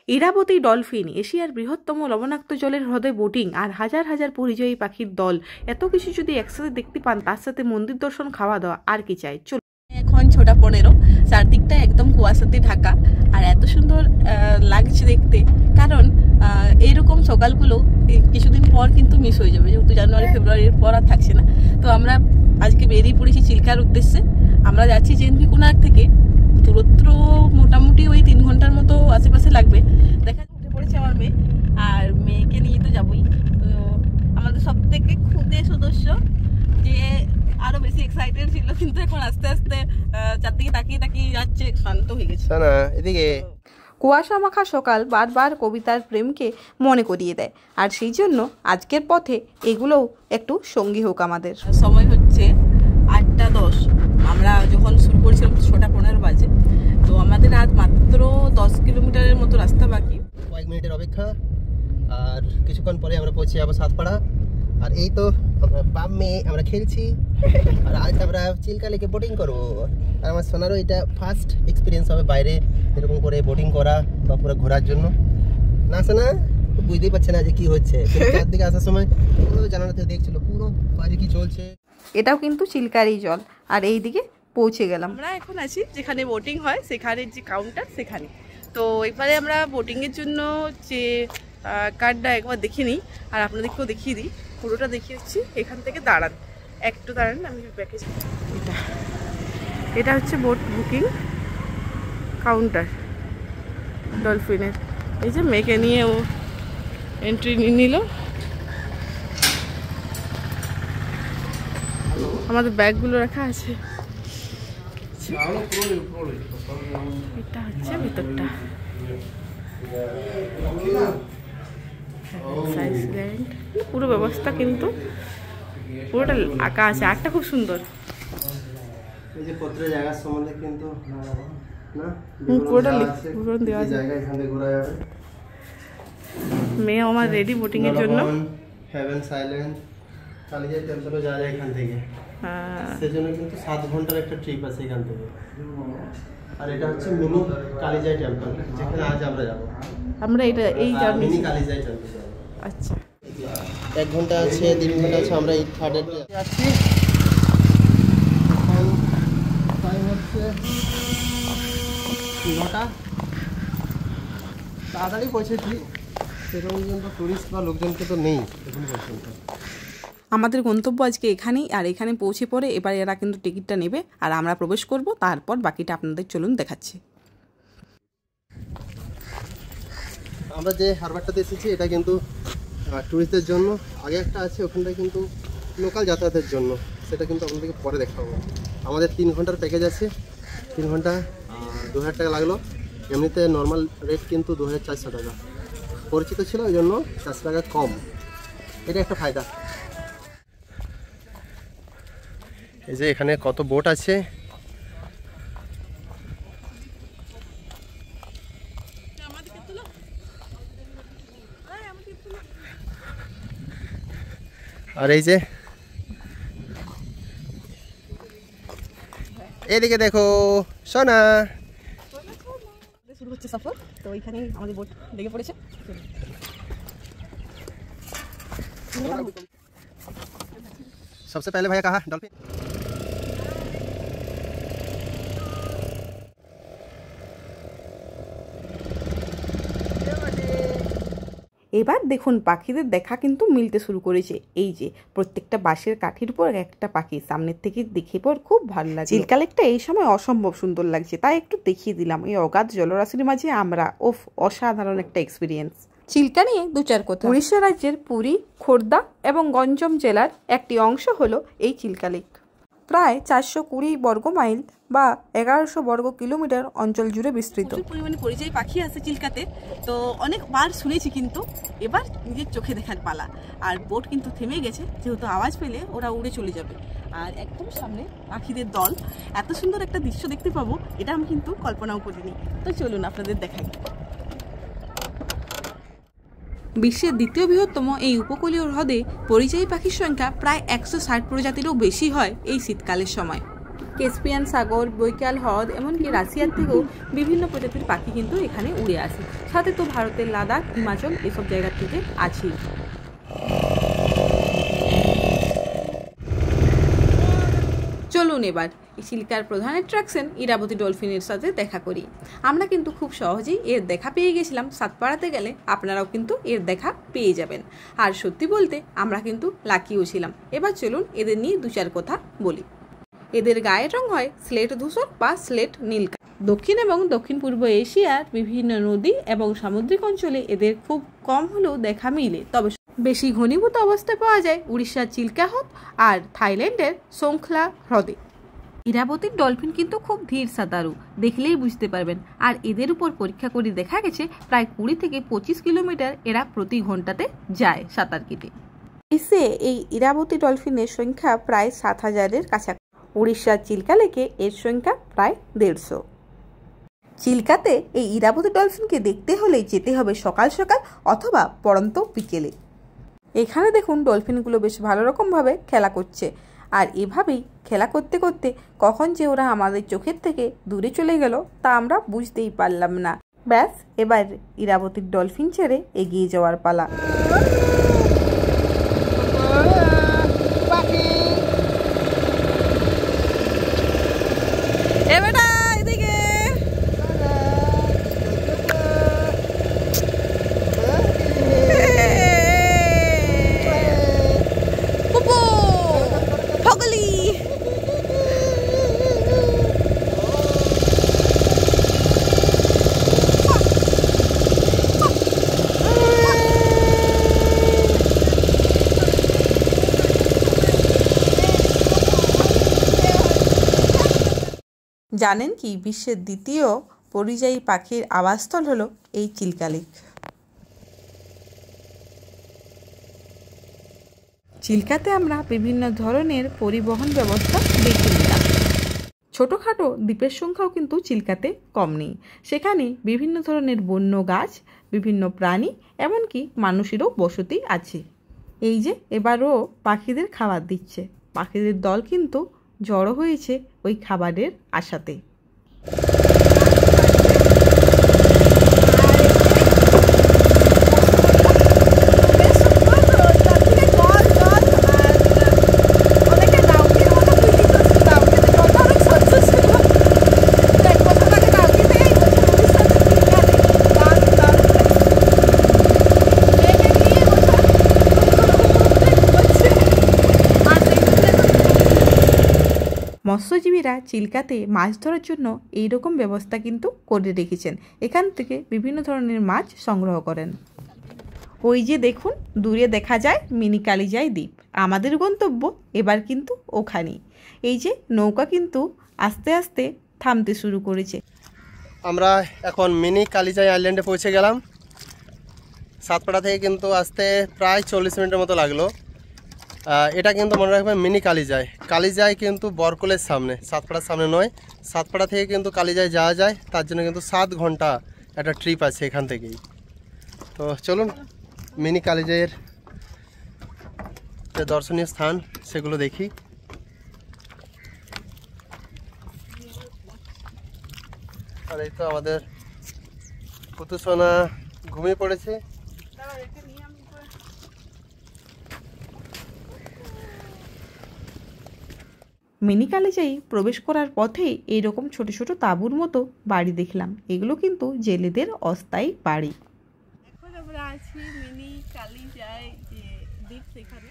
Irabati dolphin, এশিয়ার বৃহত্তম লবণাক্ত জলের হ্রদে বোটিং আর হাজার হাজার পরিযায়ী পাখির দল, এত কিছু যদি একসাথে দেখতে পান, তার সাথে মন্দির দর্শন, খাওয়া দাওয়া, আর কি চাই। চল, এখন 6:15, চারদিকটা একদম কুয়াশাতে ঢাকা আর এত সুন্দর লাগছে দেখতে। কারণ এইরকম সকালগুলো কিছুদিন পর কিন্তু মিস হয়ে যাবে, যেহেতু জানুয়ারি ফেব্রুয়ারির পর আর থাকছে না। তো আমরা আজকে বেরিয়ে পড়েছি চিল্কার উদ্দেশ্যে। আমরা যাচ্ছি জেএনভি কোণার্ক থেকে, দূরত্ব মোটামুটি ওই 3 ঘন্টার মতো আশেপাশে লাগবে। দেখা উঠে পড়েছে আমার মেয়ে, আর মেয়েকে নিয়ে তো যাবোই। তো আমাদের সব থেকে ক্ষুদে সদস্য যে আরো বেশি এক্সাইটেড ছিল, কিন্তু এখন আস্তে আস্তে চারদিকে তাকিয়ে তাকিয়ে যাচ্ছে, শান্ত হয়ে গেছে। এদিকে কুয়াশা মাখা সকাল বারবার কবিতার প্রেমকে মনে করিয়ে দেয়, আর সেই জন্য আজকের পথে এগুলোও একটু সঙ্গী হোক আমাদের। সময় হচ্ছে 8:10, আমরা যখন শুরু করেছিলাম 6:15 বাজে। তো আমাদের আজ মাত্র 10 কিলোমিটারের মতো রাস্তা বাকি। কয়েক মিনিটের অপেক্ষা, আর কিছুক্ষণ পরে আমরা পৌঁছে যাবো সাতপাড়া। আর এই তো বামে আমরা খেলছি, আর আজ আমরা চিল্কা লেকে বোটিং করবো। আর আমার সোনারও এটা ফার্স্ট এক্সপিরিয়েন্স হবে বাইরে এরকম করে বোটিং করা বা পুরো ঘোরার জন্য। না সোনা বুঝতেই পারছে না যে কি হচ্ছে, চারদিকে আসার সময় জানালাতে দেখছিল পুরো বাইরে কি চলছে। এটাও কিন্তু চিল্কারই জল, আর এই দিকে পৌঁছে গেলাম। আমরা এখন আছি যেখানে বোটিং হয়, সেখানে যে কাউন্টার সেখানে। তো এবারে আমরা বোটিংয়ের জন্য যে কার্ডটা একবার দেখে নিই, আর আপনাদেরকেও দেখিয়ে দিই, পুরোটা দেখিয়ে দিচ্ছি। এখান থেকে দাঁড়ান, একটু দাঁড়ান, আমি ব্যাকে যাই। এটা হচ্ছে বোট বুকিং কাউন্টার ডলফিনের। এই যে মেয়েকে নিয়ে ও এন্ট্রি নিয়ে নিল। আমাদের ব্যাগগুলো রাখা আছে। এটা হচ্ছে ভিতরটা, পুরো ব্যবস্থা কিন্তু পুরোটা আঁকা আছে। আঁকটা খুব সুন্দর। এই যে পত্রের জায়গার সম্বন্ধে কিন্তু না পুরোটা বিবরণ দেওয়া আছে। জায়গা এখানে ঘোরা যাবে। মেয়ে আমার রেডি বোটিং এর জন্য। হেভেন সাইলেন্ট কালিজাই টেম্পলও যাওয়া যায় এখান থেকে। সেজন্য কিন্তু 7 ঘন্টার একটা ট্রিপ আছে এখান থেকে। আর এটা হচ্ছে মিনি কালিজাই টেম্পল, যেখানে আজ আমরা যাব। আমরা এটা এই জার্নি মিনি কালিজাই টেম্পল। আচ্ছা, 1 ঘন্টা আছে, 3 ঘন্টা আছে। আমরা এই থার্ড যাচ্ছি। এখন টাইম হচ্ছে 9টা। তাড়াতাড়ি পৌঁছেছি, সেরকম কিন্তু টুরিস্ট বা লোকজনকে তো নেই এখন পর্যন্ত। আমাদের গন্তব্য আজকে এখানেই, আর এখানে পৌঁছে পড়ে এবার এরা কিন্তু টিকিটটা নেবে, আর আমরা প্রবেশ করব, তারপর বাকিটা আপনাদের চলুন দেখাচ্ছি। আমরা যে হারবারটাতে এসেছি এটা কিন্তু টুরিস্টদের জন্য। আগে একটা আছে, ওখানটায় কিন্তু লোকাল যাতায়াতের জন্য, সেটা কিন্তু আপনাদেরকে পরে দেখাবো। আমাদের 3 ঘন্টার প্যাকেজ আছে, 3 ঘন্টা 2000 টাকা লাগলো। এমনিতে নর্মাল রেট কিন্তু 2400 টাকা। পরিচিত ছিল ওই জন্য 400 টাকা কম, এটা একটা ফায়দা। এই যে এখানে কত বোট আছে। আর এই যে এদিকে দেখো সোনা, শুরু হচ্ছে সফর। তো ওইখানে আমাদের বোট লেগে পড়েছে। सबसे पहले भैया कहा डॉल्फिन। এবার দেখুন পাখিদের দেখা কিন্তু মিলতে শুরু করেছে। এই যে প্রত্যেকটা বাঁশের কাঠির উপর একটা পাখি, সামনের থেকে দেখে পর খুব ভালো লাগে। চিল্কা লেকটা এই সময় অসম্ভব সুন্দর লাগছে, তাই একটু দেখিয়ে দিলাম। এই অগাধ জলরাশির মাঝে আমরা অসাধারণ একটা এক্সপিরিয়েন্স। চিল্কা নিয়ে 2-4 কথা। উড়িষ্যা রাজ্যের পুরী, খোর্ধা এবং গঞ্জম জেলার একটি অংশ হলো এই চিল্কা লেক। প্রায় 420 বর্গ মাইল বা 1100 বর্গ কিলোমিটার অঞ্চল জুড়ে বিস্তৃত। প্রচুর পরিমাণে পরিযায়ী পাখি আছে চিল্কাতে। তো অনেকবার শুনেছি, কিন্তু এবার নিজের চোখে দেখার পালা। আর বোট কিন্তু থেমে গেছে, যেহেতু আওয়াজ পেলে ওরা উড়ে চলে যাবে। আর একদম সামনে পাখিদের দল। এত সুন্দর একটা দৃশ্য দেখতে পাবো, এটা আমি কিন্তু কল্পনাও করিনি। তো চলুন আপনাদের দেখাই। বিশ্বের দ্বিতীয় বৃহত্তম এই উপকূলীয় হ্রদে পরিযায়ী পাখির সংখ্যা প্রায় 160 প্রজাতিরও বেশি হয় এই শীতকালের সময়। ক্যাস্পিয়ান সাগর, বৈকাল হ্রদ, এমনকি রাশিয়ার থেকেও বিভিন্ন প্রজাতির পাখি কিন্তু এখানে উড়ে আসে। সাথে তো ভারতের লাদাখ, হিমাচল এসব জায়গা থেকে আছেই। চলুন এবার চিল্কার প্রধান অ্যাট্রাকশন ইরাবতী ডলফিনের সাথে দেখা করি। আমরা কিন্তু খুব সহজেই এর দেখা পেয়ে গেছিলাম। সাতপাড়াতে গেলে আপনারাও কিন্তু এর দেখা পেয়ে যাবেন। আর সত্যি বলতে আমরা কিন্তু লাকিও ছিলাম। এবার চলুন এদের নিয়ে দু চার কথা বলি। এদের গায়ের রং হয় স্লেট ধূসর বা স্লেট নীলকা। দক্ষিণ এবং দক্ষিণ পূর্ব এশিয়ার বিভিন্ন নদী এবং সামুদ্রিক অঞ্চলে এদের খুব কম হলেও দেখা মিলে, তবে বেশি ঘনীভূত অবস্থায় পাওয়া যায় উড়িষ্যার চিল্কা হ্রদ আর থাইল্যান্ডের সোংখলা হ্রদে। ইরাবতীর ডলফিন কিন্তু খুব ধীর সাঁতারু, দেখলেই বুঝতে পারবেন। আর এদের উপর পরীক্ষা করে দেখা গেছে প্রায় 20 থেকে 25 কিলোমিটার এরা প্রতি ঘন্টাতে যায় সাঁতার কেটে। বিশ্বে এই ইরাবতী ডলফিনের সংখ্যা প্রায় 7000-এর কাছাকাছি। উড়িষ্যার চিল্কা লেকে এর সংখ্যা প্রায় 150। চিল্কাতে এই ইরাবতী ডলফিনকে দেখতে হলে যেতে হবে সকাল সকাল অথবা পড়ন্ত বিকেলে। এখানে দেখুন ডলফিনগুলো বেশ ভালো রকমভাবে খেলা করছে। আর এভাবেই খেলা করতে করতে কখন যে ওরা আমাদের চোখের থেকে দূরে চলে গেল তা আমরা বুঝতেই পারলাম না। ব্যাস, এবার ইরাবতীর ডলফিন ছেড়ে এগিয়ে যাওয়ার পালা। জানেন কি বিশ্বের দ্বিতীয় পরিযায়ী পাখির আবাসস্থল হলো এই চিল্কা লেক। চিল্কাতে আমরা বিভিন্ন ধরনের পরিবহন ব্যবস্থা দেখে নিলাম। ছোটোখাটো দ্বীপের সংখ্যাও কিন্তু চিল্কাতে কম নেই। সেখানে বিভিন্ন ধরনের বন্য গাছ, বিভিন্ন প্রাণী, এমনকি মানুষেরও বসতি আছে। এই যে এবারও পাখিদের খাবার দিচ্ছে। পাখিদের দল কিন্তু জড়ো হয়েছে ওই খাবারের আশাতে। মৎস্যজীবীরা চিল্কাতে মাছ ধরার জন্য এই রকম ব্যবস্থা কিন্তু করে রেখেছেন। এখান থেকে বিভিন্ন ধরনের মাছ সংগ্রহ করেন। ওই যে দেখুন দূরে দেখা যায় মিনি কালিজাই দ্বীপ। আমাদের গন্তব্য এবার কিন্তু ওখানেই। এই যে নৌকা কিন্তু আস্তে আস্তে থামতে শুরু করেছে। আমরা এখন মিনি কালিজাই আইল্যান্ডে পৌঁছে গেলাম। সাতপাড়া থেকে কিন্তু আসতে প্রায় 40 মিনিটের মতো লাগলো। এটা কিন্তু মনে রাখবেন মিনি কালিজাই। কালিজাই কিন্তু বরকলের সামনে, সাতপাড়ার সামনে নয়। সাতপাড়া থেকে কিন্তু কালিজাই যাওয়া যায়, তার জন্য কিন্তু 7 ঘন্টা একটা ট্রিপ আছে এখান থেকেই। তো চলুন মিনি কালিজাইয়ের যে দর্শনীয় স্থান সেগুলো দেখি। আর এই তো আমাদের পুতুসোনা ঘুমিয়ে পড়েছে। মিনি কালিজাই প্রবেশ করার পথে এইরকম ছোট ছোট তাঁবুর মতো বাড়ি দেখলাম। এগুলো কিন্তু জেলেদের অস্থায়ী বাড়ি। এখন আমরা আছি মিনি কালিজাই যে দ্বীপ, সেখানে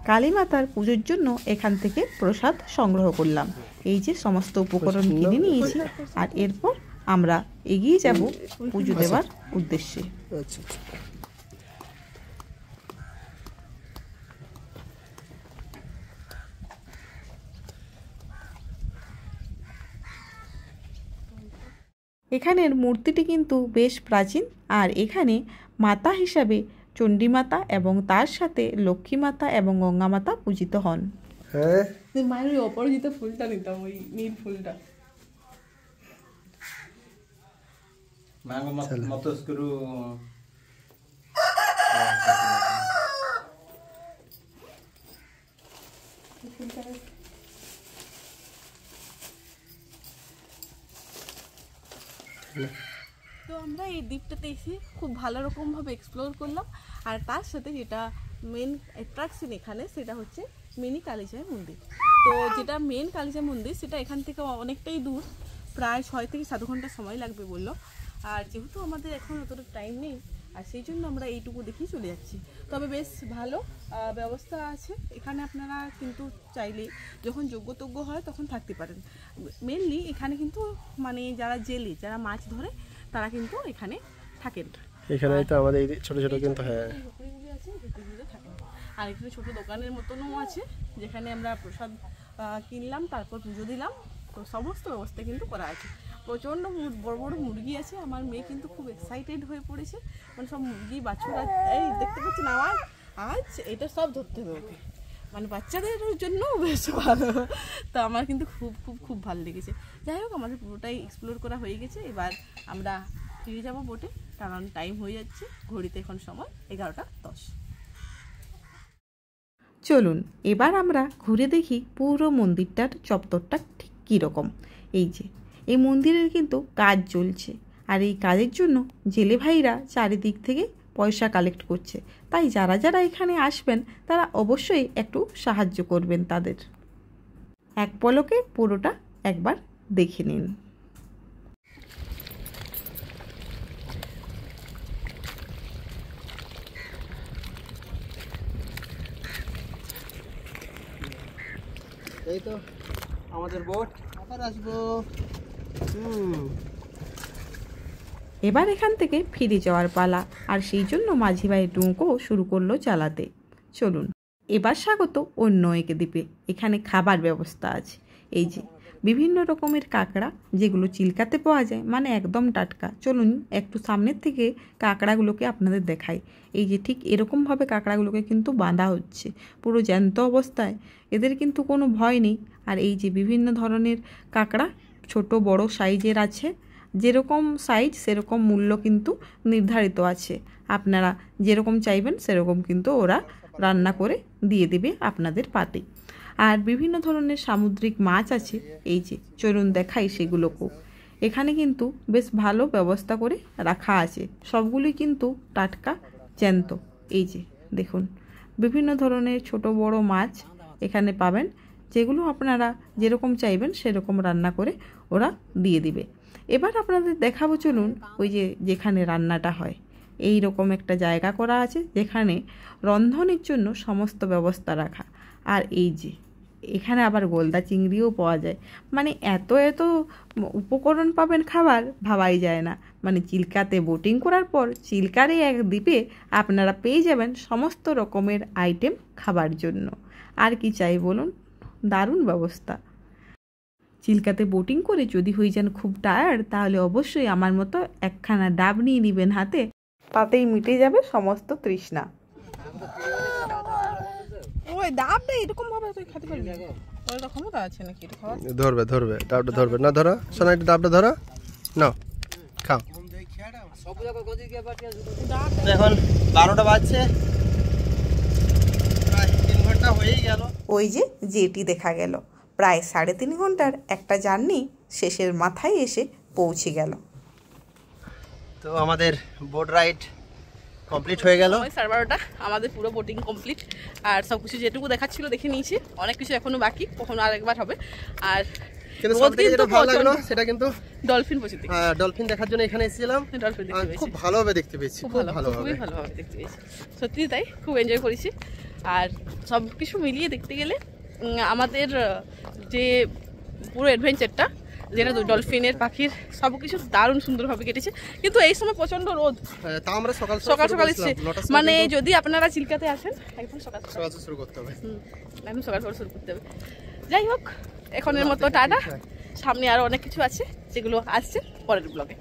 কালী মাতার পুজোর জন্য এখান থেকে প্রসাদ সংগ্রহ করলাম। এই যে সমস্ত উপকরণ কিনে নিয়েছি। আর এরপর আমরা এগিয়ে যাব পুজো দেওয়ার উদ্দেশ্যে। এখানের মূর্তিটি কিন্তু বেশ প্রাচীন। আর এখানে মাতা হিসাবে চণ্ডী মাতা এবং তার সাথে লক্ষ্মী মাতা এবং গঙ্গা মাতা পূজিত হন। হ্যাঁ, মায়ের ওই অপরাজিত ফুলটা নিতাম, ওই নীল ফুলটা। তো আমরা এই দ্বীপটাতে এসে খুব ভালো রকমভাবে এক্সপ্লোর করলাম। আর তার সাথে যেটা মেন অ্যাট্রাকশন এখানে সেটা হচ্ছে মিনি কালিজাই মন্দির। তো যেটা মেন কালিজাই মন্দির সেটা এখান থেকে অনেকটাই দূর, প্রায় 6 থেকে 7 ঘন্টা সময় লাগবে বললো। আর যেহেতু আমাদের এখন অতটা টাইম নেই, আর সেই জন্য আমরা এইটুকু দেখেই চলে যাচ্ছি। তবে বেশ ভালো ব্যবস্থা আছে এখানে, আপনারা কিন্তু চাইলে যখন যোগ্য হয় তখন থাকতে পারেন। মেনলি এখানে কিন্তু মানে যারা জেলে, যারা মাছ ধরে, তারা কিন্তু এখানে থাকেন। এখানে তো আমাদের এই ছোট ছোট কিন্তু হ্যাঁ ঝুপড়িগুলি আছে, ঝুপড়িগুলো থাকেন। আর এখানে ছোট দোকানের মতনও আছে যেখানে আমরা প্রসাদ কিনলাম, তারপর পুজো দিলাম। তো সমস্ত ব্যবস্থা কিন্তু করা আছে। প্রচণ্ড বড় বড় মুরগি আছে। আমার মেয়ে কিন্তু খুব এক্সাইটেড হয়ে পড়েছে, মানে সব মুরগি বাছুর। এই দেখতে পাচ্ছেন আওয়াজ, আজ এটা সব ধরতে হবে ওকে, মানে বাচ্চাদের জন্য বেশ ভালো। তো আমার কিন্তু খুব খুব খুব ভালো লেগেছে। যাই হোক, আমাদের পুরোটাই এক্সপ্লোর করা হয়ে গেছে। এবার আমরা ফিরে যাবো বোটে, কারণ টাইম হয়ে যাচ্ছে। ঘড়িতে এখন সময় 11:10। চলুন এবার আমরা ঘুরে দেখি পুরো মন্দিরটার চত্বরটা ঠিক কীরকম। এই মন্দিরের কিন্তু কাজ চলছে, আর এই কাজের জন্য জেলে ভাইরা চারিদিক থেকে পয়সা কালেক্ট করছে। তাই যারা যারা এখানে আসবেন তারা অবশ্যই একটু সাহায্য করবেন তাদের। এক পলকে পুরোটা একবার দেখে নিন। এই তো আমাদের বোট, আবার আসবো। এবার এখান থেকে ফিরে যাওয়ার পালা, আর সেই জন্য মাঝি ভাই নৌকো শুরু করলো চালাতে। চলুন এবার স্বাগত অন্য একে দ্বীপে। এখানে খাবার ব্যবস্থা আছে। বিভিন্ন রকমের কাঁকড়া, যেগুলো চিল্কাতে পাওয়া যায়, মানে একদম টাটকা। চলুন একটু সামনের থেকে কাঁকড়াগুলোকে আপনাদের দেখাই। ঠিক এরকমভাবে কাঁকড়াগুলোকে কিন্তু বাঁধা হচ্ছে পুরো জ্যান্ত অবস্থায়। এদের কিন্তু কোনো ভয় নেই। আর বিভিন্ন ধরনের কাঁকড়া ছোট বড় সাইজের আছে। যেরকম সাইজ সেরকম মূল্য কিন্তু নির্ধারিত আছে। আপনারা যেরকম চাইবেন সেরকম কিন্তু ওরা রান্না করে দিয়ে দেবে আপনাদের পাতে। আর বিভিন্ন ধরনের সামুদ্রিক মাছ আছে। চলুন দেখাই সেগুলোকেও। এখানে কিন্তু বেশ ভালো ব্যবস্থা করে রাখা আছে। সবগুলোই কিন্তু টাটকা জ্যান্ত। দেখুন বিভিন্ন ধরনের ছোট বড় মাছ এখানে পাবেন, যেগুলো আপনারা যেরকম চাইবেন সেরকম রান্না করে ওরা দিয়ে দিবে। এবার আপনাদের দেখাবো, চলুন যেখানে রান্নাটা হয়। এই রকম একটা জায়গা করা আছে যেখানে রন্ধনের জন্য সমস্ত ব্যবস্থা রাখা। আর এখানে আবার গলদা চিংড়িও পাওয়া যায়। মানে এত এত উপকরণ পাবেন খাবার, ভাবাই যায় না। মানে চিল্কাতে বোটিং করার পর চিল্কারই এক দ্বীপে আপনারা পেয়ে যাবেন সমস্ত রকমের আইটেম খাবার জন্য। আর কি চাই বলুন, দারুণ ব্যবস্থা। চিল্কাতে বোটিং করে যদি হয়ে যান খুব টায়ার্ড, তাহলে অবশ্যই আমার মতো একখানা ডাব নিয়ে নেবেন হাতে, তাতেই মিটে যাবে সমস্ত তৃষ্ণা। ওই ডাবটা এরকম ভাবে তুই খেতে পারবি? ওর ক্ষমতা আছে নাকি এটা খাওয়ার? ধরবে ডাবটা ধরবে না। ধরো সোনা, একটু ডাবটা ধরো, নাও খাও। এখন 12টা বাজছে, প্রায় 3 ঘন্টা হয়েই গেল। যেটি দেখা গেল, প্রায় 3.5 ঘন্টার একটা জার্নি শেষের মাথায় এসে পৌঁছে গেল। তো আমাদের বোট রাইড কমপ্লিট হয়ে গেল। 12:30 আমাদের পুরো বোটিং কমপ্লিট। আর সবকিছু যেটুকু দেখাচ্ছিল দেখে নিয়েছি, অনেক কিছু এখনো বাকি, কখনো আরেকবার হবে। আর কিন্তু সবথেকে যেটা ভালো লাগলো সেটা কিন্তু ডলফিন পছন্দ। হ্যাঁ, ডলফিন দেখার জন্য এখানে এসেছিলাম। ডলফিন দেখতে পেয়েছি, খুব ভালোভাবে দেখতে পেয়েছি, খুব খুবই ভালোভাবে দেখতে পেয়েছি। সত্যি তাই, খুব এনজয় করেছি। আর সব কিছু মিলিয়ে দেখতে গেলে আমাদের যে পুরো অ্যাডভেঞ্চারটা, যেটা ডলফিনের পাখির সবকিছু দারুণ সুন্দরভাবে কেটেছে। কিন্তু এই সময় প্রচন্ড রোদ, তাও আমরা সকাল এসেছি। মানে যদি আপনারা চিল্কাতে আসেন একদম সকাল শুরু করতে হবে, একদম সকাল শুরু করতে হবে। যাই হোক, এখনের মতো টাটা। সামনে আরো অনেক কিছু আছে যেগুলো আসছে পরের ব্লগে।